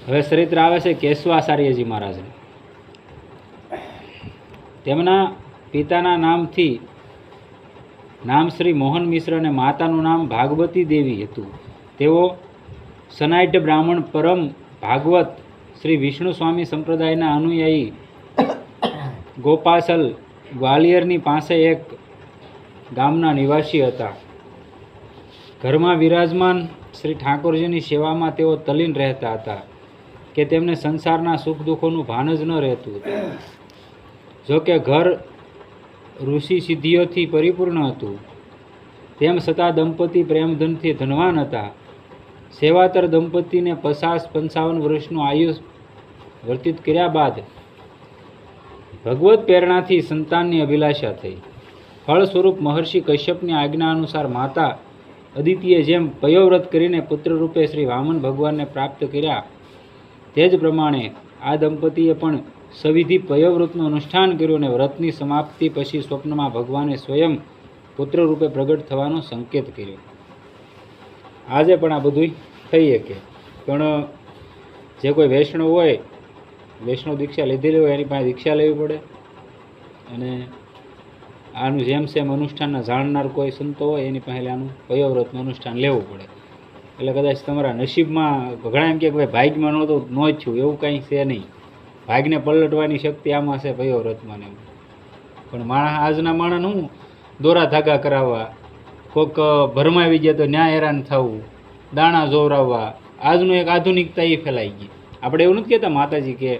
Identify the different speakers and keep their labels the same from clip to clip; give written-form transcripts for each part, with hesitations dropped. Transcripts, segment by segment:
Speaker 1: હવે ચરિત્ર આવે છે કેશવાચાર્યજી મહારાજનું. તેમના પિતાના નામ શ્રી મોહન મિશ્ર અને માતાનું નામ ભાગવતી દેવી હતું. તેઓ સનાઈટ બ્રાહ્મણ પરમ ભાગવત શ્રી વિષ્ણુ સ્વામી સંપ્રદાયના અનુયાયી ગોપાસલ ગ્વાલિયરની પાસે એક ગામના નિવાસી હતા. ઘરમાં વિરાજમાન શ્રી ઠાકોરજીની સેવામાં તેઓ તલ્લીન રહેતા હતા કે તેમને સંસારના સુખ દુઃખોનું ભાન જ ન રહેતું હતું. જોકે ઘર ઋષિ સિદ્ધિઓથી પરિપૂર્ણ હતું, તેમ છતાં દંપતી પ્રેમધનથી ધનવાન હતા. સેવાતર દંપતીને 50-55 વર્ષનું આયુષ વ્યતીત કર્યા બાદ ભગવત પ્રેરણાથી સંતાનની અભિલાષા થઈ. ફળ સ્વરૂપ મહર્ષિ કશ્યપની આજ્ઞા અનુસાર માતા અદિતિએ જેમ પયોવ્રત કરીને પુત્ર રૂપે શ્રી વામન ભગવાનને પ્રાપ્ત કર્યા, તે જ પ્રમાણે આ દંપતીએ પણ સવિધિ પયોવ્રતનું અનુષ્ઠાન કર્યું અને વ્રતની સમાપ્તિ પછી સ્વપ્નમાં ભગવાને સ્વયં પુત્ર રૂપે પ્રગટ થવાનો સંકેત કર્યો. આજે પણ આ બધું થઈ શકે, પણ જે કોઈ વૈષ્ણવ હોય, વૈષ્ણવ દીક્ષા લીધેલી હોય, એની પાસે દીક્ષા લેવી પડે. અને આનું જેમ સેમ અનુષ્ઠાનના જાણનાર કોઈ સંતો હોય એની પાસે આનું પયોવ્રતનું અનુષ્ઠાન લેવું પડે. એટલે કદાચ તમારા નસીબમાં ઘણા એમ કે ભાઈ ભાગ્યમાં નહોતું ન જ છું, એવું કાંઈ છે નહીં. ભાગને પલટવાની શક્તિ આમાં છે પયોવ્રતમાં ને. પણ આજના માણસને હું દોરા ધાગા કરાવવા, કોઈક ભરમાવી ગયા તો ન્યાય હેરાન થવું, દાણા જોવરાવવા, આજનું એક આધુનિકતા એ ફેલાઈ ગઈ. આપણે એવું નથી કહેતા માતાજી કે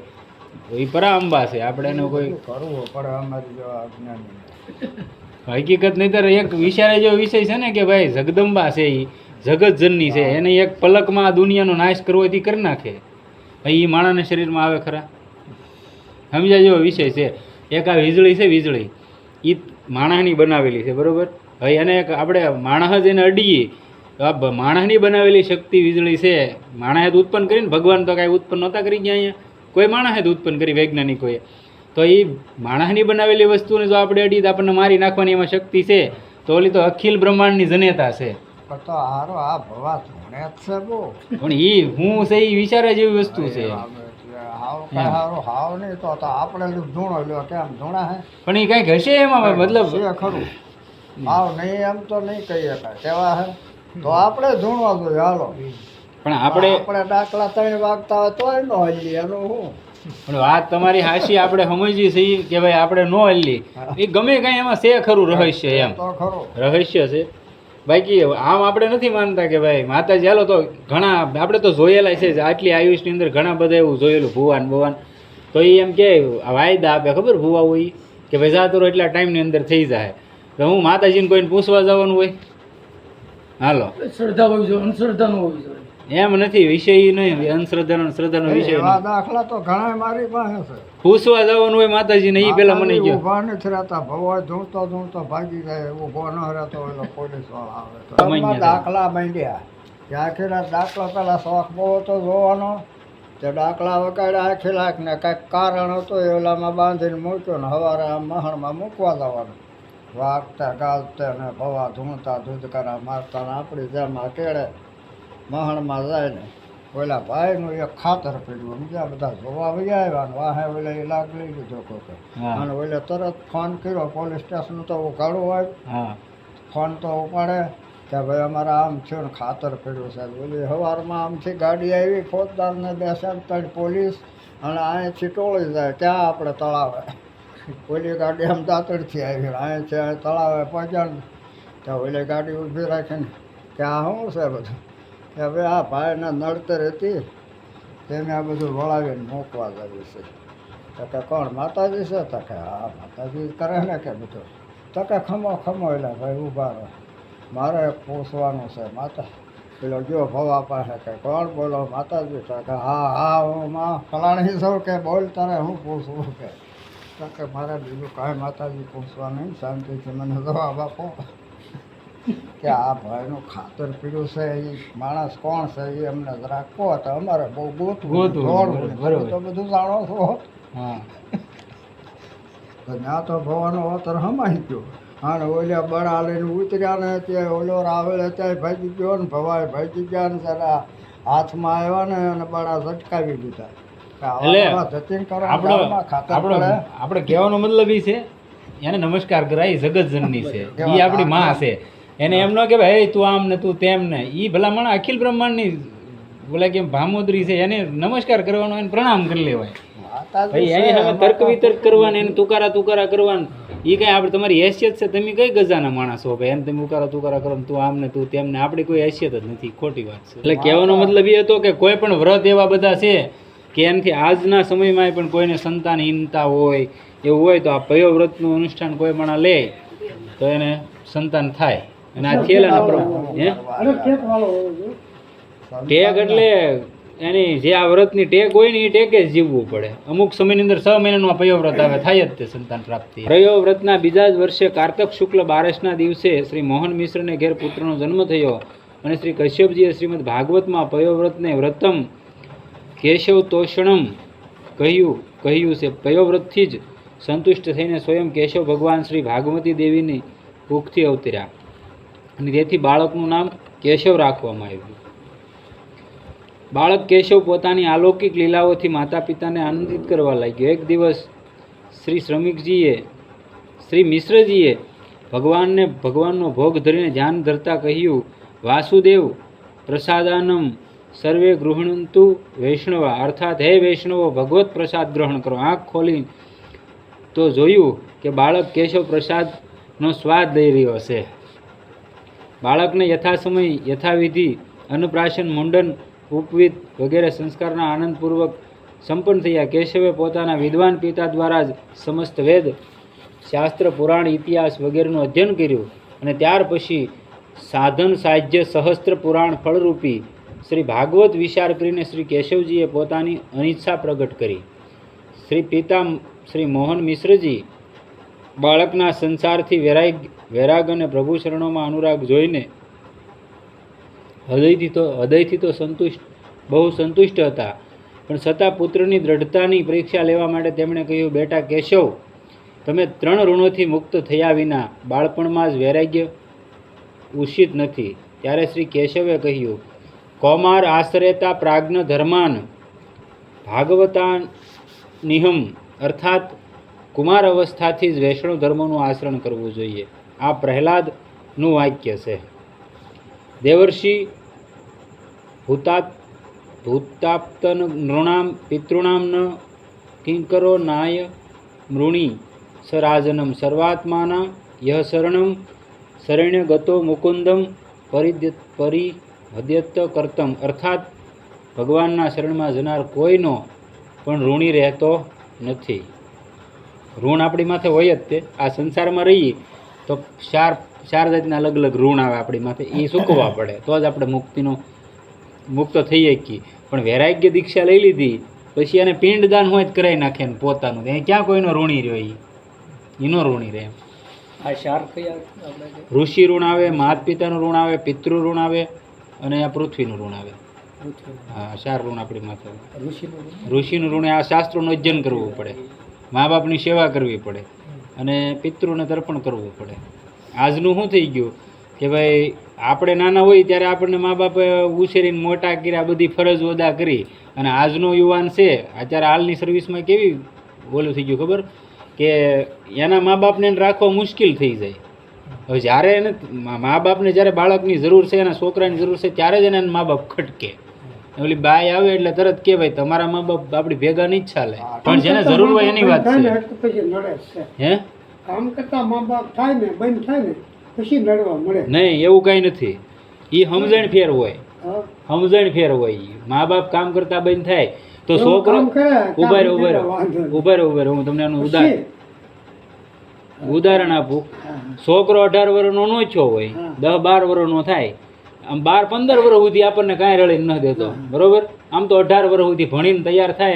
Speaker 1: એ પરાઅંબા છે, આપણે એને કોઈ
Speaker 2: કરવું પડે અમારી જેવા અજ્ઞાની.
Speaker 1: હકીકત નહીં તો એક વિચારે જેવો વિષય છે ને કે ભાઈ જગદંબા છે, એ જગતજનની છે, એને એક પલકમાં આ દુનિયાનો નાશ કરવો એથી કરી નાખે. ભાઈ એ માણસના શરીરમાં આવે ખરા? સમજ્યા જેવો વિષય છે. એક આ વીજળી છે, વીજળી એ માણસની બનાવેલી છે, બરાબર? હવે એને એક આપણે માણસ જ એને અડીએ તો આ માણસની બનાવેલી શક્તિ વીજળી છે. માણસે જ ઉત્પન્ન કરીને, ભગવાન તો કાંઈ ઉત્પન્ન નહોતા કરી ગયા અહીંયા, કોઈ માણસે જ ઉત્પન્ન કરી, વૈજ્ઞાનિકોએ. તો એ માણસની બનાવેલી વસ્તુને જો આપણે અડીએ તો આપણને મારી નાખવાની એમાં શક્તિ છે. તો ઓલી તો અખિલ બ્રહ્માંડની જનેતા છે.
Speaker 2: તો હારો આ ભવા ધોણે જ છે બહુ.
Speaker 1: પણ એ હું છે એ વિચારે જેવી વસ્તુ છે.
Speaker 2: હાવ નહીં તો આપણે ધૂણો લ્યો કેમ ધૂણા હે?
Speaker 1: પણ એ કંઈક હશે એમાં, મતલબ
Speaker 2: છે ખરું. હાવ નહીં એમ તો નહીં કહી શકાય, કેવા હે તો આપણે ધૂણવા જોઈએ. હાલો,
Speaker 1: પણ આપણે
Speaker 2: દાખલા 3 વાગતા હોય તોય ન હલીએ, એનું શું?
Speaker 1: પણ વાત તમારી હાશી, આપણે સમજીએ છીએ કે ભાઈ આપણે ન હલી, એ ગમે કાંઈ એમાં છે ખરું રહસ્ય, એમ
Speaker 2: તો ખરું
Speaker 1: રહસ્ય છે. બાકી આમ આપણે નથી માનતા કે ભાઈ માતાજી હાલો. તો ઘણા આપણે તો જોયેલા છે, આટલી આયુષની અંદર ઘણા બધા એવું જોયેલું ભુવાન. તો એ એમ કે વાયદા આપે, ખબર ભુવા હોય કે ભાઈ જાતો એટલા ટાઈમની અંદર થઈ જાય. તો હું માતાજીને કોઈને પૂછવા જવાનું હોય? હાલો,
Speaker 3: શ્રદ્ધા હોવી જોઈએ, અંધશ્રદ્ધા ન હોવી જોઈએ.
Speaker 1: એમ નથી, વિષય નહીં, શ્રદ્ધાનો વિષય
Speaker 2: એવા દાખલા તો ઘણા મારી પાસે છે.
Speaker 1: પૂછવા જવાનું હોય માતાજીને, એ પેલા મને કહો.
Speaker 2: ઊભા નથી રહેતા, ભવા ધૂણતો ભાગી જાય, ઊભો ન રહેતો એટલે પોલીસ વાળા આવે તો એમાં દાખલા માંડ્યા કે આખી રાત દાખલા પેલા શોખ બહુ હતો જોવાનો, તે દાખલા વગાડ્યા આખી રાત ને કાંઈક કારણ હતું એ ઓલામાં બાંધીને મૂક્યો ને સવારે આમ મહણમાં મૂકવા જવાનું. વાગતા ગાલતા ને ભવા ધૂણતા ધૂધકારા મારતા ને આપણી જેમ કેળે મહણમાં જાય ને ઓલા ભાઈનું એક ખાતર પીડ્યું. બીજા બધા જોવા વયા આવ્યા ને વાહે ઓલે એ લાગ લઈ લીધો કોકે, અને ઓલે તરત ફોન કર્યો પોલીસ સ્ટેશન. તો ઉઘાડું હોય, ફોન તો ઉપાડે કે ભાઈ અમારે આમ થયું ને ખાતર પીડ્યું છે. ઓલી સવારમાં આમથી ગાડી આવી, ફોજદારને બેસાડ, પોલીસ, અને અહીંથી ટોળી જાય ક્યાં આપણે તળાવે. ઓલી ગાડી આમ દાંતડથી આવી, અહીંથી અહીં તળાવે પહોંચ્યા ને ત્યાં ઓલી ગાડી ઊભી રાખીને કે આ શું છે બધું, કે ભાઈ આ ભાઈને નડતર હતી તેને આ બધું વળાવીને મૂકવા જવી છે. તો કે કોણ માતાજી છે? તો કે હા માતાજી કરે ને કે બધું. તો કે ખમો એટલે ભાઈ ઊભા રહો, મારે પૂછવાનું છે માતા. પેલો ગયો ભવા પાસે કે કોણ બોલો? માતાજી. તો કે હા હું માં ફલાણી છું કે બોલ, તારે હું પૂછવું કે? તો કે મારે બીજું કાંઈ માતાજી પૂછવા નહીં, શાંતિથી મને જવાબ આપો કે આ ભાઈનું ખાતર પીડ્યું છે, એ માણસ કોણ છે એ અમને જરાક કહો. તો અમારે બહુ ગોતવું તો બધું જાણો છો.
Speaker 1: હા,
Speaker 2: ત્યાં તો ભવાનો અવતર હમાઈ ગયો. અને ઓલ્યા બળા લઈને ઉતર્યા ને ત્યાં ઓલો આવેલે ત્યાં ભાગી ગયો ને ભવાય ભાગી ગયા ને જરા હાથમાં આવ્યા ને અને બળા ઝટકાવી દીધા કે
Speaker 1: એટલે
Speaker 2: આવા જતીન કરો
Speaker 1: આપણો
Speaker 2: ગામમાં ખાતર
Speaker 1: આપણો
Speaker 2: પડે.
Speaker 1: આપણે કહેવાનો મતલબ એ છે એને નમસ્કાર કરાય એ જગતજનની છે એ આપણી માં છે એને એમ ન કે ભાઈ તું આમ ને તું તેમ ને એ ભલામણ અખિલ બ્રહ્માંડની બોલે કે ભામોદરી છે એને નમસ્કાર કરવાનો એને પ્રણામ કરી લેવાય
Speaker 2: માતાજી
Speaker 1: ભાઈ
Speaker 2: છે,
Speaker 1: એની સામે
Speaker 2: એમાં
Speaker 1: તર્ક
Speaker 2: તો
Speaker 1: વિતર્ક કરવાને એને તુકારા કરવાનું એ કઈ આપણે તમારી હેસિયત છે તમે કઈ ગજાના માણસ હો ભાઈ એને તમે તુકારા કરો ને તું આમ ને તું તેમ ને આપણી કોઈ હેસિયત જ નથી ખોટી વાત છે એટલે કહેવાનો મતલબ એ હતો કે કોઈ પણ વ્રત એવા બધા છે કે એનાથી આજના સમયમાં પણ કોઈને સંતાનહીનતા હોય એવું હોય તો આ પયો વ્રતનું અનુષ્ઠાન કોઈ પણ લે તો એને સંતાન થાય અને આ થયેલા હે
Speaker 3: અરે ટેક વાળો હોવો જોઈએ.
Speaker 1: ટેક એટલે એની જે આ વ્રતની ટેક હોય ને એ ટેકે જ જીવવું પડે અમુક સમયની અંદર 6 મહિનાનું આ પયો વ્રત આવે થાય જ તે સંતાન પ્રાપ્તિ પયો વ્રતના બીજા જ વર્ષે કારતક શુક્લ બારસના દિવસે શ્રી મોહન મિશ્રને ઘેર પુત્રનો જન્મ થયો અને શ્રી કશ્યપજીએ શ્રીમદ ભાગવતમાં પયો વ્રતને વ્રતમ કેશવ તોષણમ કહ્યું છે પયો વ્રતથી જ સંતુષ્ટ થઈને સ્વયં કેશવ ભગવાન શ્રી ભાગવતી દેવીની કુખથી અવતર્યા અને તેથી બાળકનું નામ કેશવ રાખવામાં આવ્યું બાળક કેશવ પોતાની અલૌકિક લીલાઓથી માતા પિતાને આનંદિત કરવા લાગ્યો એક દિવસ શ્રી મિશ્રજીએ ભગવાનનો ભોગ ધરીને ધ્યાન ધરતા કહ્યું વાસુદેવ પ્રસાદાનમ સર્વે ગૃહણંતુ વૈષ્ણવા અર્થાત હે વૈષ્ણવો ભગવત પ્રસાદ ગ્રહણ કરો આંખ ખોલી તો જોયું કે બાળક કેશવ પ્રસાદનો સ્વાદ લઈ રહ્યો છે બાળકને યથાસમય યથાવિધિ અન્નપ્રાશન મુંડન ઉપવિત વગેરે સંસ્કારના આનંદપૂર્વક સંપન્ન થયા કેશવે પોતાના વિદ્વાન પિતા દ્વારા જ સમસ્ત વેદ શાસ્ત્ર પુરાણ ઇતિહાસ વગેરેનું અધ્યયન કર્યું અને ત્યાર પછી સાધન સાહ્ય સહસ્ત્ર પુરાણ ફળરૂપી શ્રી ભાગવત વિચાર કરીને શ્રી કેશવજીએ પોતાની અનિચ્છા પ્રગટ કરી શ્રી પિતા શ્રી મોહન મિશ્રજી બાળકના સંસારથી વૈરાગ અને પ્રભુ શરણોમાં અનુરાગ જોઈને હૃદયથી તો બહુ સંતુષ્ટ હતા પણ છતાં પુત્રની દ્રઢતાની પરીક્ષા લેવા માટે તેમણે કહ્યું બેટા કેશવ તમે 3 ઋણોથી મુક્ત થયા વિના બાળપણમાં જ વૈરાગ્ય ઉચિત નથી ત્યારે શ્રી કેશવે કહ્યું કૌમાર આશ્રયતા પ્રાજ્ઞ ધર્માન ભાગવતા નિહમ અર્થાત કુમાર અવસ્થાથી જ વૈષ્ણવ ધર્મનું આચરણ કરવું જોઈએ આ પ્રહલાદનું વાક્ય છે દેવર્ષિ ભૂતાપ્તન નૃણામ પિતॄણામ ન કિંકરો નાય મૃણી સરાજનમ સર્વાત્માના યહ શરણ્ય ગતો મુકુંદમ પરિહદ્યત કરતમ અર્થાત ભગવાનના શરણમાં જનાર કોઈનો પણ ઋણી રહેતો નથી ઋણ આપણી માથે હોય જ તે આ સંસારમાં રહીએ તો ચાર જાતના અલગ અલગ ઋણ આવે આપણી માથે એ ચૂકવવા પડે તો જ આપણે મુક્ત થઈ શકીએ પણ વૈરાગ્ય દીક્ષા લઈ લીધી પછી એને પિંડદાન હોય જ કરાવી નાખે ને પોતાનું એ ક્યાં કોઈનો ઋણી રહ્યો એનો ઋણી રહે
Speaker 3: આ ચાર કયા આપણે
Speaker 1: ઋષિ ઋણ આવે માતા પિતાનું ઋણ આવે પિતૃ ઋણ આવે અને આ પૃથ્વીનું ઋણ આવે હા 4 ઋણ આપણી માથે ઋષિનું ઋણ આ શાસ્ત્રોનું અધ્યયન કરવું પડે મા બાપની સેવા કરવી પડે અને પિતૃને તર્પણ કરવું પડે આજનું શું થઈ ગયું કે ભાઈ આપણે નાના હોય ત્યારે આપણને મા બાપે ઉછેરીને મોટા કર્યા બધી ફરજ અદા કરી અને આજનો યુવાન છે અત્યારે હાલની સર્વિસમાં કેવી બોલું થઈ ગયું ખબર કે એના મા બાપને રાખવા મુશ્કેલ થઈ જાય હવે જ્યારે એને મા બાપને જ્યારે બાળકની જરૂર છે એના છોકરાની જરૂર છે ત્યારે જ એને મા બાપ ખટકે ઓલી બાય આવે એટલે તરત કે ભાઈ તમારા મા બાપ આપણી ભેગા નહીં જ ચાલે પણ જેને જરૂર હોય એની વાત છે
Speaker 3: પછી નડે છે
Speaker 1: હે
Speaker 3: કામ કરતા મા બાપ થાય ને બંધ થાય ને પછી નડવા મળે
Speaker 1: નહીં એવું કાંઈ નથી એ સમજણ ફેર હોય
Speaker 3: હા.
Speaker 1: સમજણ ફેર હોય ઈ. મા બાપ કામ કરતા બંધ થાય તો
Speaker 3: એવું
Speaker 1: છોકરો
Speaker 3: કામ કરે, કામ
Speaker 1: ઉભા રહો
Speaker 3: કરે, વાંધો નહીં.
Speaker 1: હું તમને એનું
Speaker 3: પછી,
Speaker 1: ઉદાહરણ આપું
Speaker 3: હા,
Speaker 1: છોકરો 18 વર્ષનો નો થયો હોય
Speaker 3: હા.
Speaker 1: 10-12 વર્ષનો થાય આમ 12-15 વર્ષ સુધી આપણને કાંઈ રળીને ન દેતો બરોબર આમ તો 18 વર્ષ સુધી ભણીને તૈયાર થાય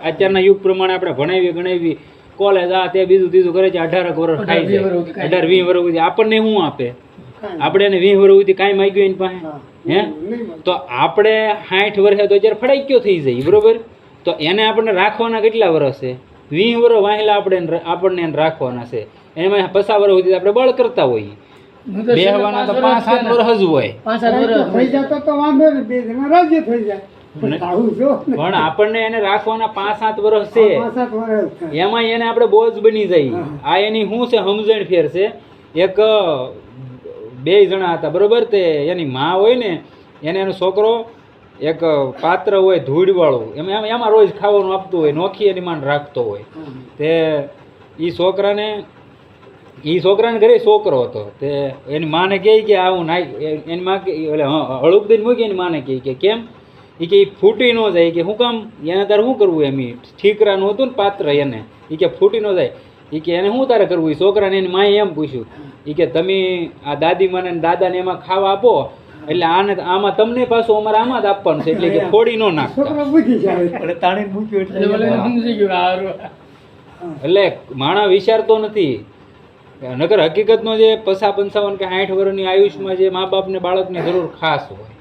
Speaker 1: અત્યારના યુગ પ્રમાણે આપણે ભણાવી ગણાવી કોલેજ આ તે બીજું ત્રીજું કરે છે 18 વર્ષ ખાઈ જાય 18-20 વર્ષ સુધી આપણને શું આપે
Speaker 3: કાંઈ
Speaker 1: આપણે એને 20 વર્ષ સુધી કાંઈ માગ્યું એની પાસે
Speaker 3: હા.
Speaker 1: હે
Speaker 3: નહીં મળે.
Speaker 1: તો આપણે 60 વર્ષે તો અત્યારે ફડાઈ થઈ જાય બરોબર તો એને આપણને રાખવાના કેટલા વર્ષ છે 20 વર્ષ વાહેલા આપણને એને રાખવાના છે એમાં 50 વર્ષ સુધી આપણે બળ કરતા હોઈએ બેહવાના તો 5-7 વર્ષ જ હોય.
Speaker 3: થઈ જતો તો વાંધો ને 2 જણા રાજી થઈ જાય પણ આવું જો ને.
Speaker 1: પણ આપણને એને રાખવાના 5-7 વર્ષ છે.
Speaker 3: 5-7 વર્ષ થાય.
Speaker 1: એમાં એને આપણે બોજ બની જાય. આ એની શું છે સમજણ ફેર છે. એક 2 જણા હતા બરોબર, તે એની માં હોય ને એને એનો છોકરો એક પાત્ર હોય ધૂળવાળું, એમાં રોજ ખાવાનું આપતું હોય, નોખી એની માન રાખતો હોય. તે એ છોકરાને ઘરે છોકરો હતો. તે એની માને કહે કે આવું નાઈ, એની માં હળુક દઈને મૂકી એની માને કહે કે કેમ, એ કે ફૂટી ન જાય, કે શું કામ, એને તારે શું કરવું, એમ ઠીકરાનું હતું ને પાત્ર, એને એ કે ફૂટી ન જાય, એ કે એને શું તારે કરવું. એ છોકરાને એની માએ એમ પૂછ્યું, એ કે તમે આ દાદીમાને ને દાદાને એમાં ખાવા આપો, એટલે આમાં તમને પાછું અમારે આમાં જ આપવાનું છે, એટલે કે ફોડી ન નાખતા.
Speaker 3: છોકરો બુદ્ધિ જાય.
Speaker 1: એટલે માણસ વિચારતો નથી. નકર હકીકતનો જે 55 કે 60 વર્ષની આયુષ્યમાં જે મા બાપને બાળકની જરૂર ખાસ હોય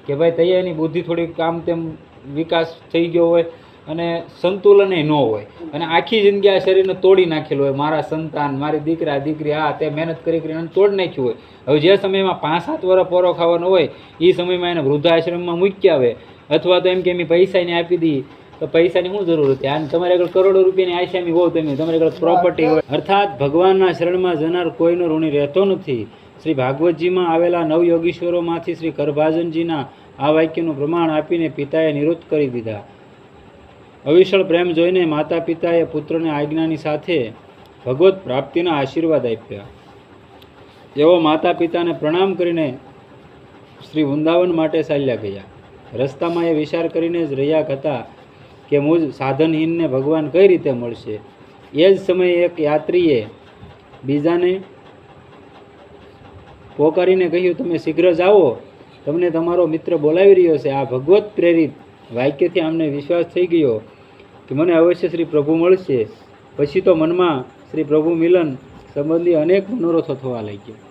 Speaker 1: કે ભાઈ તૈયાર એની બુદ્ધિ થોડીક આમ તેમ વિકાસ થઈ ગયો હોય અને સંતુલન ન હોય, અને આખી જિંદગી આ શરીરને તોડી નાખેલું હોય. મારા સંતાન, મારી દીકરા દીકરી, આ તે મહેનત કરીને તોડી નાખ્યું હોય. હવે જે સમયમાં 5-7 વર્ષ પોરો ખાવાનો હોય એ સમયમાં એને વૃદ્ધાશ્રમમાં મૂકી આવે, અથવા તો એમ કે એમ પૈસાને આપી દઈએ, તો પૈસાની શું જરૂર હતી? આને તમારે આગળ કરોડો રૂપિયાની આશામી હોવ, તમારી આગળ પ્રોપર્ટી હોય. અર્થાત ભગવાનના શરણમાં જનાર કોઈનો ઋણી રહેતો નથી. શ્રી ભાગવતજીમાં આવેલા 9 યોગીશ્વરોમાંથી શ્રી કરભાજનજીના આ વાક્યનું પ્રમાણ આપીને પિતાએ નિવૃત્ત કરી દીધા. અવિશળ પ્રેમ જોઈને માતા પિતાએ પુત્રને આજ્ઞાની સાથે ભગવત પ્રાપ્તિના આશીર્વાદ આપ્યા. તેઓ માતા પિતાને પ્રણામ કરીને શ્રી વૃંદાવન માટે ચાલ્યા ગયા. રસ્તામાં એ વિચાર કરીને જ રહ્યા હતા કે મુજ સાધનહીનને ભગવાન કઈ રીતે મળશે. એ જ સમયે એક યાત્રીએ બીજાને પોકારીને કહ્યું, તમે શીઘ્ર જાઓ, તમને તમારો મિત્ર બોલાવી રહ્યો છે. આ ભગવત પ્રેરિત વાક્યથી અમને વિશ્વાસ થઈ ગયો કે મને અવશ્ય શ્રી પ્રભુ મળશે. પછી તો મનમાં શ્રી પ્રભુ મિલન સંબંધી અનેક મનોરથો થવા લાગ્યા,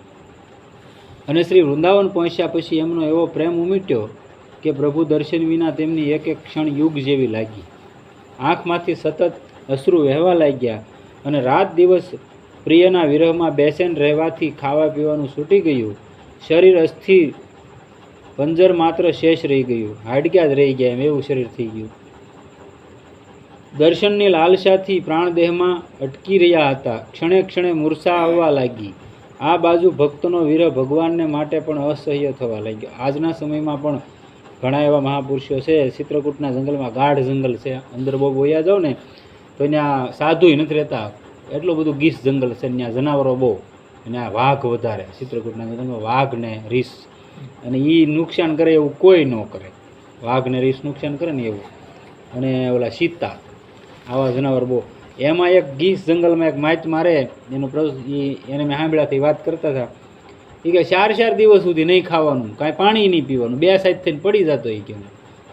Speaker 1: અને શ્રી વૃંદાવન પહોંચ્યા પછી એમનો એવો પ્રેમ ઉમટ્યો કે પ્રભુ દર્શન વિના તેમની એક એક ક્ષણ યુગ જેવી લાગી. આંખમાંથી સતત અશ્રુ વહેવા લાગ્યા, અને રાત દિવસ પ્રિયના વિરહમાં બેસેન રહેવાથી ખાવા પીવાનું છૂટી ગયું. શરીર અસ્થિર, પંજર માત્ર શેષ રહી ગયું, હાડક્યા જ રહી ગયા એમ એવું શરીર થઈ ગયું. દર્શનની લાલસાથી પ્રાણદેહમાં અટકી રહ્યા હતા. ક્ષણે ક્ષણે મૂર્છા આવવા લાગી. આ બાજુ ભક્તનો વિરહ ભગવાનને માટે પણ અસહ્ય થવા લાગ્યો. આજના સમયમાં પણ ઘણા એવા મહાપુરુષો છે. ચિત્રકૂટના જંગલમાં ગાઢ જંગલ છે, અંદર બહુ બોયા જાઓ ને તો ત્યાં સાધુય નથી રહેતા, એટલું બધું ગીસ જંગલ છે. ત્યાં જનાવરો બહુ, અને આ વાઘ વધારે. ચિત્રકૂટના જંગલમાં વાઘ ને રીસ, અને એ નુકસાન કરે એવું કોઈ ન કરે. વાઘ ને રીસ નુકસાન કરે ને એવું, અને ઓલા સીતા, આવા જનાવર બહુ. એમાં એક ગીસ જંગલમાં એક માચ મારે એનું એને મેં સાંભળ્યાથી વાત કરતા હતા. એ કે 4 દિવસ સુધી નહીં ખાવાનું, કાંઈ પાણી નહીં પીવાનું, 2 સાઈડ થઈને પડી જતો. એ કે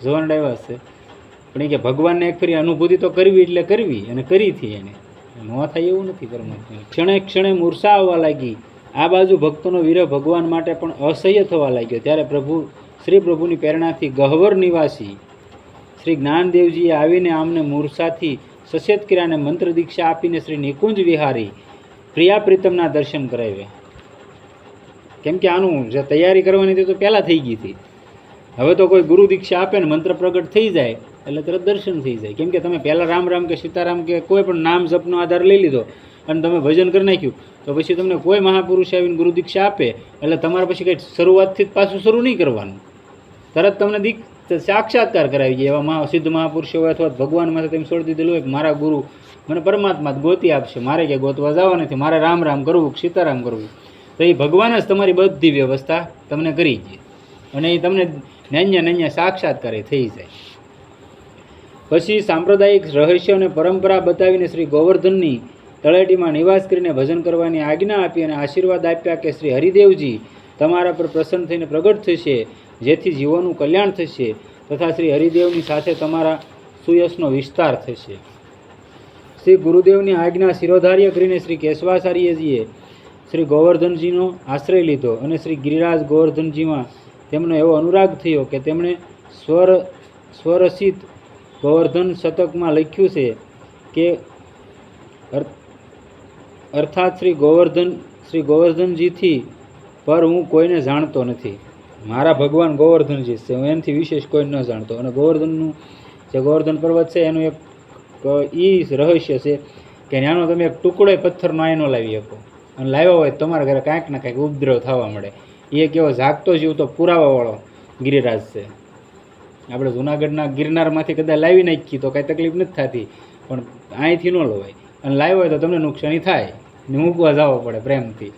Speaker 1: જવાન ડાયવા છે, પણ એ કે ભગવાનને એક ફરી અનુભૂતિ તો કરવી એટલે કરવી, અને કરી હતી એને. ન થાય એવું નથી પરમાત્મા. ક્ષણે ક્ષણે મૂર્છા આવવા લાગી. આ બાજુ ભક્તોનો વિરહ ભગવાન માટે પણ અસહ્ય થવા લાગ્યો. ત્યારે શ્રી પ્રભુની પ્રેરણાથી ગહ્વર નિવાસી શ્રી જ્ઞાનદેવજીએ આવીને આમને મૂર્છાથી સચેત કર્યા અને મંત્ર દીક્ષા આપીને શ્રી નિકુંજ વિહારી પ્રિયા પ્રીતમના દર્શન કરાવ્યા. કેમ કે આનું જે તૈયારી કરવાની હતી તો પહેલાં થઈ ગઈ હતી. હવે તો કોઈ ગુરુ દીક્ષા આપે ને મંત્ર પ્રગટ થઈ જાય એટલે તરત દર્શન થઈ જાય. કેમ કે તમે પહેલાં રામ રામ કે સીતારામ કે કોઈ પણ નામ જપનો આધાર લઈ લીધો અને તમે ભજન કરી નાખ્યું, તો પછી તમને કોઈ મહાપુરુષ આવીને ગુરુ દીક્ષા આપે એટલે તમારે પછી કંઈ શરૂઆતથી જ પાછું શરૂ નહીં કરવાનું, તરત તમને સાક્ષાત્કાર કરાવી જાય. એવા સિદ્ધ મહાપુરુષો હોય અથવા ભગવાનમાંથી તેમ છોડી દીધેલું હોય કે મારા ગુરુ મને પરમાત્મા ગોતી આપશે, મારે ક્યાંય ગોતવા જવા નથી, મારે રામ રામ કરવું, સીતારામ કરવું. તો એ ભગવાન જ તમારી બધી વ્યવસ્થા તમને કરી દે, અને એ તમને નાન્ય સાક્ષાત્કાર થઈ જાય. પછી સાંપ્રદાયિક રહસ્ય અને પરંપરા બતાવીને શ્રી ગોવર્ધનની તળેટીમાં નિવાસ કરીને ભજન કરવાની આજ્ઞા આપી અને આશીર્વાદ આપ્યા કે શ્રી હરિદેવજી તમારા પર પ્રસન્ન થઈને પ્રગટ થશે, જેથી જીવોનું કલ્યાણ થશે તથા શ્રી હરિદેવની સાથે તમારા સુયશનો વિસ્તાર થશે. શ્રી ગુરુદેવની આજ્ઞા શિરોધાર્ય કરીને શ્રી કેશવાચાર્યજીએ શ્રી ગોવર્ધનજીનો આશ્રય લીધો, અને શ્રી ગિરિરાજ ગોવર્ધનજીમાં તેમનો એવો અનુરાગ થયો કે તેમણે સ્વરસિત ગોવર્ધન શતકમાં લખ્યું છે કે અર્થાત શ્રી ગોવર્ધનજીથી પર હું કોઈને જાણતો નથી. મારા ભગવાન ગોવર્ધનજી છે, હું એનાથી વિશેષ કોઈ ન જાણતો. અને ગોવર્ધનનું જે ગોવર્ધન પર્વત છે એનું એક રહસ્ય છે કે ત્યાંનો તમે એક ટુકડો પથ્થરનો આયનો લાવી શકો, અને લાવ્યો હોય તમારા ઘરે કાંઈક ને કાંઈક ઉપદ્રવ થવા મળે. એ કેવો જાગતો જીવતો પુરાવાવાળો ગિરિરાજ છે. આપણે જુનાગઢના ગિરનારમાંથી કદાચ લાવી નાખી તો કાંઈ તકલીફ નથી થતી, પણ અહીંથી ન લવાય. અને લાવ્યો હોય તો તમને નુકસાની થાય ને મૂકવા જવો પડે પ્રેમથી.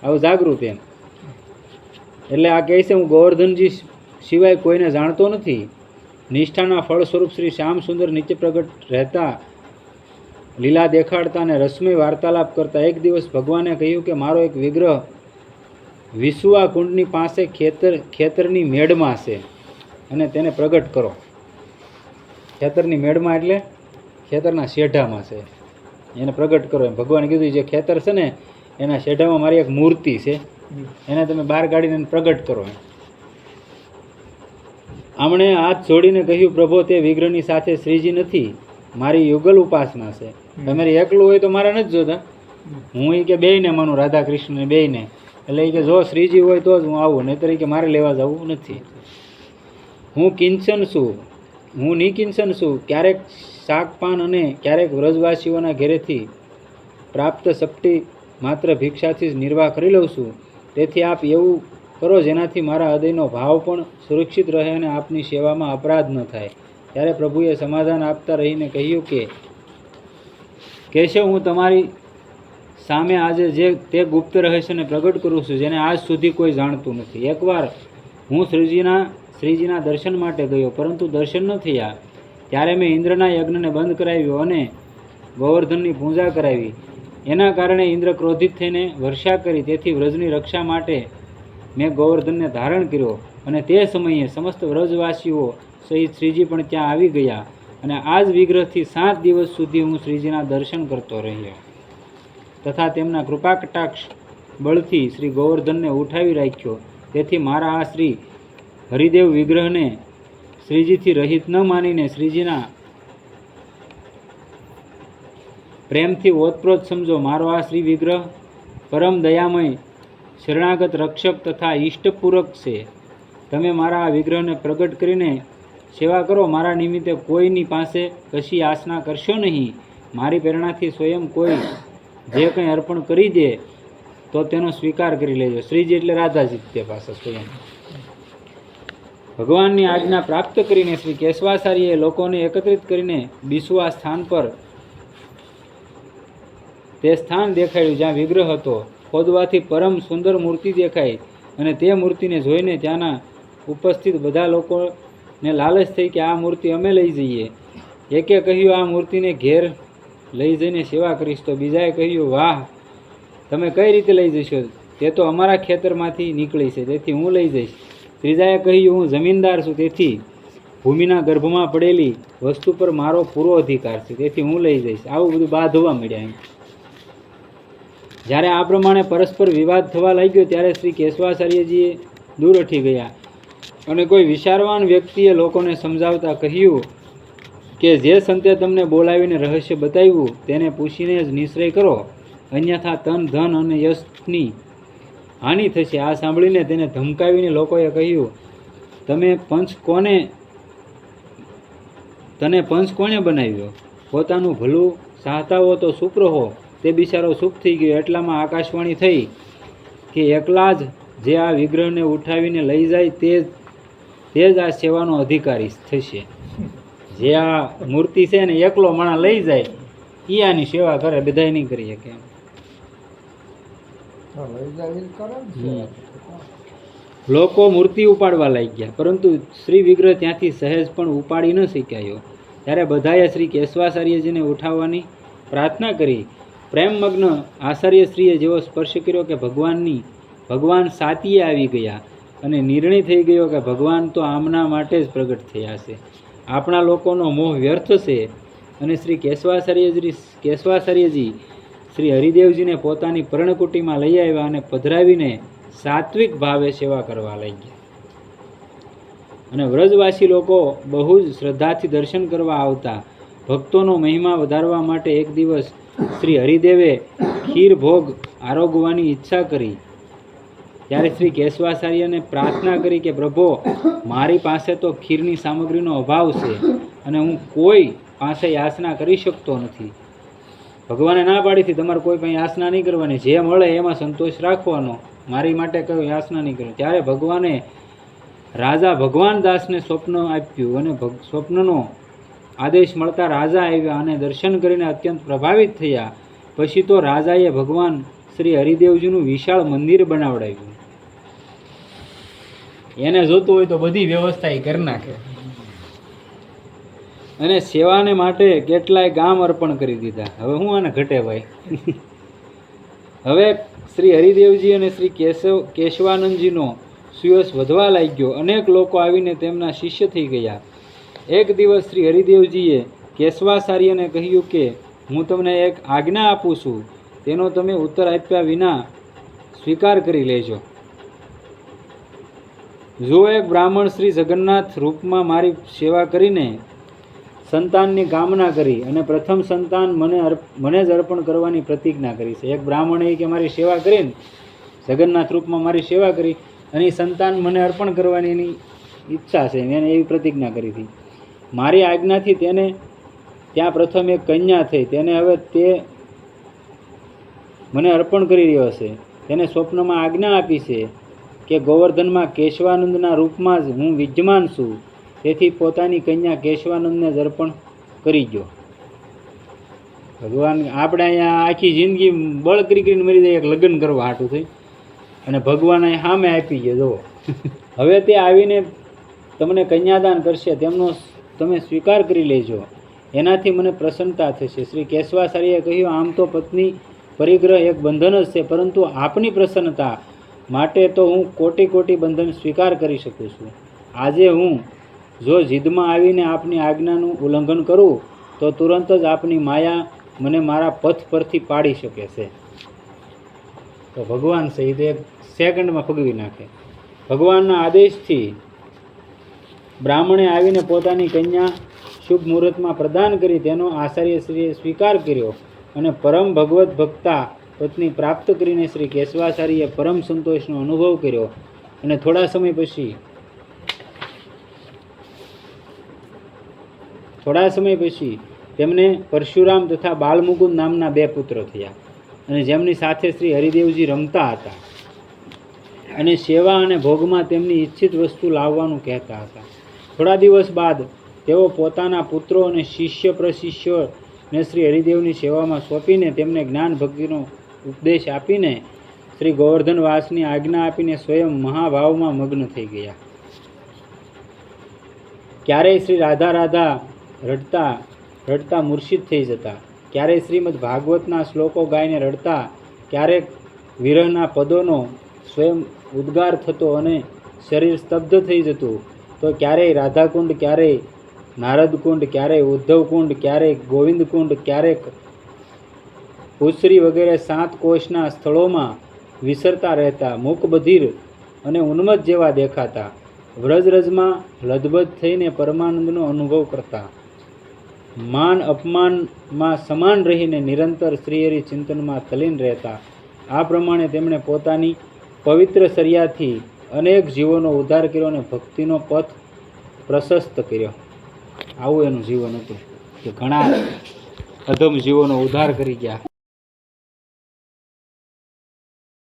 Speaker 1: આવું જાગૃત એમ. એટલે આ કહે છે હું ગોવર્ધનજી સિવાય કોઈને જાણતો નથી. નિષ્ઠાના ફળ સ્વરૂપ શ્રી શ્યામ સુંદર નીચે પ્રગટ રહેતા, લીલા દેખાડતા અને રસમય વાર્તાલાપ કરતા એક દિવસ ભગવાને કહ્યું કે મારો એક વિગ્રહ વિસુઆ કુંડની પાસે ખેતરની મેળમાં છે અને તેને પ્રગટ કરો. ખેતરની મેળમાં એટલે ખેતરના શેઢામાં છે, એને પ્રગટ કરો. એમ ભગવાને કીધું જે ખેતર છે ને એના શેઢામાં મારી એક મૂર્તિ છે, એને તમે બહાર કાઢીને પ્રગટ કરો. આમણે હાથ જોડીને કહ્યું પ્રભો તે વિગ્રહની સાથે શ્રીજી નથી, મારી યુગલ ઉપાસના છે. તમારી એકલું હોય તો મારે નથી જોતા, હું એ કે બેયને માનું, રાધા કૃષ્ણને બેયને. એટલે એ કે જો શ્રીજી હોય તો જ હું આવું, નહીતર કે મારે લેવા જવું નથી. હું કિંચન છું, હું નિકિંચન છું. ક્યારેક શાકપાન અને ક્યારેક વ્રજવાસીઓના ઘેરેથી પ્રાપ્ત સપટી માત્ર ભિક્ષાથી જ નિર્વાહ કરી લઉં છું. તેથી આપ એવું કરો જેનાથી મારા હૃદયનો ભાવ પણ સુરક્ષિત રહે અને આપની સેવામાં અપરાધ ન થાય. ત્યારે પ્રભુએ સમાધાન આપતા રહીને કહ્યું કે કેશવ, હું તમારી સામે આજે જે તે ગુપ્ત રહસ્યને પ્રગટ કરું છું જેને આજ સુધી કોઈ જાણતું નથી. એકવાર હું શ્રીજીના દર્શન માટે ગયો, પરંતુ દર્શન ન થયા. ત્યારે મેં ઇન્દ્રના યજ્ઞને બંધ કરાવ્યો અને ગોવર્ધનની પૂજા કરાવી. એના કારણે ઇન્દ્ર ક્રોધિત થઈને વર્ષા કરી. તેથી વ્રજની રક્ષા માટે મેં ગોવર્ધનને ધારણ કર્યો, અને તે સમયે સમસ્ત વ્રજવાસીઓ સહિત શ્રીજી પણ ત્યાં આવી ગયા. અને આ જ વિગ્રહથી 7 દિવસ સુધી હું શ્રીજીના દર્શન કરતો રહ્યો તથા તેમના કૃપા કટાક્ષ બળથી શ્રી ગોવર્ધનને ઉઠાવી રાખ્યો. તેથી મારા આ શ્રી હરિદેવ વિગ્રહને શ્રીજીથી રહિત ન માનીને શ્રીજીના પ્રેમથી ઓતપ્રોત સમજો. મારો આ શ્રી વિગ્રહ પરમ દયામય, શરણાગત રક્ષક તથા ઈષ્ટપૂરક છે. તમે મારા આ વિગ્રહને પ્રગટ કરીને સેવા કરો. મારા નિમિત્તે કોઈની પાસે કશી આસના કરશો નહીં. મારી પ્રેરણાથી સ્વયં કોઈ જે કંઈ અર્પણ કરી દે તો તેનો સ્વીકાર કરી લેજો. શ્રીજી એટલે રાધાજી તે પાસે સ્વયં. ભગવાનની આજ્ઞા પ્રાપ્ત કરીને શ્રી કેશવાચાર્યએ લોકોને એકત્રિત કરીને બિસુઆ સ્થાન પર તે સ્થાન દેખાડ્યું જ્યાં વિગ્રહ હતો. ખોદવાથી પરમ સુંદર મૂર્તિ દેખાઈ, અને તે મૂર્તિને જોઈને ત્યાંના ઉપસ્થિત બધા લોકોને લાલચ થઈ કે આ મૂર્તિ અમે લઈ જઈએ. એકે કહ્યું આ મૂર્તિને ઘેર લઈ જઈને સેવા કરીશ, તો બીજાએ કહ્યું વાહ, તમે કઈ રીતે લઈ જશો? તે તો અમારા ખેતરમાંથી નીકળી છે, તેથી હું લઈ જઈશ. ત્રીજાએ કહ્યું હું જમીનદાર છું, તેથી ભૂમિના ગર્ભમાં પડેલી વસ્તુ પર મારો પૂરો અધિકાર છે, તેથી હું લઈ જઈશ. આવું બધું બાંધવા મળ્યા. જ્યારે આ પ્રમાણે પરસ્પર વિવાદ થવા લાગ્યો ત્યારે શ્રી કેશવાચાર્યજીએ દૂર હટી ગયા, અને કોઈ વિચારવાન વ્યક્તિએ લોકોને સમજાવતા કહ્યું કે જે સંતે તમને બોલાવીને રહસ્ય બતાવ્યું તેને પૂછીને જ નિશ્ચય કરો, અન્યથા તન ધન અને યશની હાનિ થશે. આ સાંભળીને તેને ધમકાવીને લોકોએ કહ્યું તને પંચ કોણે બનાવ્યો? પોતાનું ભલું ચાહતા હો તો ચૂપ રહો. તે બિચારો ચૂપ થઈ ગયો. એટલામાં આકાશવાણી થઈ કે એકલા જ જે આ વિગ્રહને ઉઠાવીને લઈ જાય તે જ આ સેવાનો અધિકારી થશે. જે આ મૂર્તિ છે ને એકલો માણસ લઈ જાય એ આની સેવા કરે, બધાય નહીં કરી શકે. લોકો મૂર્તિ ઉપાડવા લાગ્યા, પરંતુ શ્રી વિગ્રહ ત્યાંથી સહેજ પણ ઉપાડી ન શક્યો. ત્યારે બધાએ શ્રી કેશવાચાર્યજીને ઉઠાવવાની પ્રાર્થના કરી. પ્રેમમગ્ન આચાર્યશ્રીએ જેવો સ્પર્શ કર્યો કે ભગવાન સાતીએ આવી ગયા, અને નિર્ણય થઈ ગયો કે ભગવાન તો આમના માટે જ પ્રગટ થયા છે. આપણા લોકોનો મોહ વ્યર્થ છે. અને શ્રી કેશવાચાર્યજી શ્રી હરિદેવજીને પોતાની પર્ણકુટીમાં લઈ આવ્યા અને પધરાવીને સાત્વિક ભાવે સેવા કરવા લાગ્યા. અને વ્રજવાસી લોકો બહુ જ શ્રદ્ધાથી દર્શન કરવા આવતા. ભક્તોનો મહિમા વધારવા માટે એક દિવસ શ્રી હરિદેવે ખીર ભોગ આરોગવાની ઈચ્છા કરી. ત્યારે શ્રી કેશવાચાર્યને પ્રાર્થના કરી કે પ્રભો, મારી પાસે તો ખીરની સામગ્રીનો અભાવ છે અને હું કોઈ પાસે યાચના કરી શકતો નથી. ભગવાને ના પાડી હતી તમારે કોઈ પાસે યાચના નહીં કરવાની, જે મળે એમાં સંતોષ રાખવાનો, મારી માટે કયો યાચના નહીં કરવાની. ત્યારે ભગવાને રાજા ભગવાન દાસને સ્વપ્ન આપ્યું અને સ્વપ્નનો આદેશ મળતા રાજા આવ્યા અને દર્શન કરીને અત્યંત પ્રભાવિત થયા. પછી તો રાજાએ ભગવાન શ્રી હરિદેવજીનું વિશાળ મંદિર બનાવડાવ્યું. એને જોતું હોય તો બધી વ્યવસ્થા એ કરી નાખે અને સેવાને માટે કેટલાય ગામ અર્પણ કરી દીધા. હવે હું આને ઘટે ભાઈ. હવે શ્રી હરિદેવજી અને શ્રી કેશવાનંદજીનો સુયશ વધવા લાગ્યો. અનેક લોકો આવીને તેમના શિષ્ય થઈ ગયા. એક દિવસ શ્રી હરિદેવજીએ કેશવાચાર્યને કહ્યું કે હું તમને એક આજ્ઞા આપું છું, તેનો તમે ઉત્તર આપ્યા વિના સ્વીકાર કરી લેજો. જો એક બ્રાહ્મણ શ્રી જગન્નાથ રૂપમાં મારી સેવા કરીને સંતાનની કામના કરી અને પ્રથમ સંતાન મને જ અર્પણ કરવાની પ્રતિજ્ઞા કરી છે. એક બ્રાહ્મણે કે મારી સેવા કરીને જગન્નાથ રૂપમાં મારી સેવા કરી અને સંતાન મને અર્પણ કરવાની એની ઈચ્છા છે, એને એવી પ્રતિજ્ઞા કરી હતી. મારી આજ્ઞાથી તેને ત્યાં પ્રથમ એક કન્યા થઈ. તેને હવે તે મને અર્પણ કરી રહ્યો છે. તેને સ્વપ્નમાં આજ્ઞા આપી છે કે ગોવર્ધનમાં કેશવાનંદના રૂપમાં જ હું વિદ્યમાન છું, તેથી પોતાની કન્યા કેશવાનંદને જ અર્પણ કરી ગયો. ભગવાન આપણે અહીંયા આખી જિંદગી બળ કરીને મરી જાય એક લગ્ન કરવા હાટું થઈ અને ભગવાન અહીં સામે આપી ગયો. જો હવે તે આવીને તમને કન્યાદાન કરશે, તેમનો તમે સ્વીકાર કરી લેજો, એનાથી મને પ્રસન્નતા થશે. શ્રી કેશવાચાર્યએ કહ્યું, આમ તો પત્ની પરિગ્રહ એક બંધન જ છે, પરંતુ આપની પ્રસન્નતા માટે તો હું કોટી બંધન સ્વીકાર કરી શકું છું. આજે હું જો જીદમાં આવીને આપની આજ્ઞાનું ઉલ્લંઘન કરું તો તુરંત જ આપની માયા મને મારા પથ પરથી પાડી શકે છે. તો ભગવાન છે એ તો એક સેકન્ડમાં ફગવી નાખે. ભગવાનના આદેશથી બ્રાહ્મણે આવીને પોતાની કન્યા શુભ મુહૂર્તમાં પ્રદાન કરી. તેનો આચાર્યશ્રીએ સ્વીકાર કર્યો અને પરમ ભગવત ભક્તા પત્ની પ્રાપ્ત કરીને શ્રી કેશવાચાર્યએ પરમ સંતોષનો અનુભવ કર્યો. અને થોડા સમય પછી તેમને પરશુરામ તથા બાલમુકુંદ નામના 2 પુત્ર થયા અને જેમની સાથે શ્રી હરિદેવજી રમતા હતા અને સેવા અને ભોગમાં તેમની ઈચ્છિત વસ્તુ લાવવાનું કહેતા હતા. થોડા દિવસ બાદ તેઓ પોતાના પુત્રો અને શિષ્ય પ્રશિષ્યોને શ્રી હરિદેવની સેવામાં સોંપીને તેમને જ્ઞાન ભક્તિનો ઉપદેશ આપીને શ્રી ગોવર્ધનવાસની આજ્ઞા આપીને સ્વયં મહાભાવમાં મગ્ન થઈ ગયા. ક્યારેય શ્રી રાધા રડતા મૂર્છિત થઈ જતા, ક્યારેય શ્રીમદ ભાગવતના શ્લોકો ગાઈને રડતા, ક્યારેક વિરહના પદોનો સ્વયં ઉદ્ગાર થતો અને શરીર સ્તબ્ધ થઈ જતું, તો ક્યારેય રાધાકુંડ, ક્યારેય નારદકુંડ, ક્યારેય ઉદ્ધવકુંડ, ક્યારેક ગોવિંદકુંડ, ક્યારેક ઉસરી વગેરે 7 કોશના સ્થળોમાં વિસરતા રહેતા, મૂકબધિર અને ઉન્મત્ત જેવા દેખાતા, વ્રજરજમાં લદબદ થઈને પરમાનંદનો અનુભવ કરતા, માન અપમાનમાં સમાન રહીને નિરંતર શ્રીહરિ ચિંતનમાં તલીન રહેતા. આ પ્રમાણે તેમણે પોતાની પવિત્ર શર્યાથી અનેક જીવોનો ઉદ્ધાર કર્યો અને ભક્તિનો પથ પ્રશસ્ત કર્યો. આવું એનું જીવન હતું કે ઘણા અધમ જીવોનો ઉદ્ધાર કરી ગયા.